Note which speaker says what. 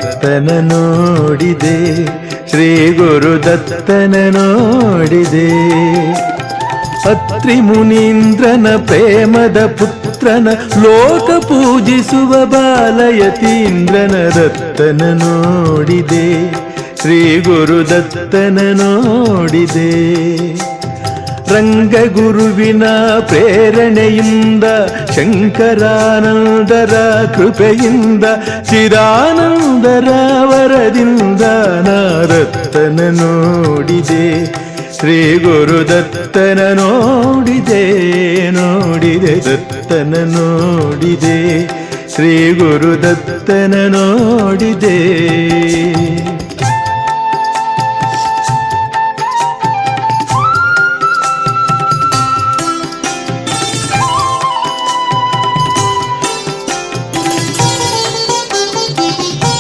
Speaker 1: ದತ್ತನ ನೋಡಿದೆ, ಶ್ರೀ ಗುರುದತ್ತನ ನೋಡಿದೆ. ಅತ್ರಿ ಮುನೀಂದ್ರನ ಪ್ರೇಮದ ಪುತ್ರನ ಲೋಕ ಪೂಜಿಸುವ ಬಾಲಯತೀಂದ್ರನ ದತ್ತನ ನೋಡಿದೆ, ಶ್ರೀ ಗುರುದತ್ತನ ನೋಡಿದೆ. ರಂಗಗುರುವಿನ ಪ್ರೇರಣೆಯಿಂದ ಶಂಕರಾನಂದರ ಕೃಪೆಯಿಂದ ಚಿದಾನಂದರ ವರದಿಂದ ನಾರತ್ತನ ನೋಡಿದೆ, ಶ್ರೀ ಗುರುದತ್ತನ ನೋಡಿದೆ, ನೋಡಿದೆ ದತ್ತನ ನೋಡಿದೆ, ಶ್ರೀ ಗುರುದತ್ತನ ನೋಡಿದೆ.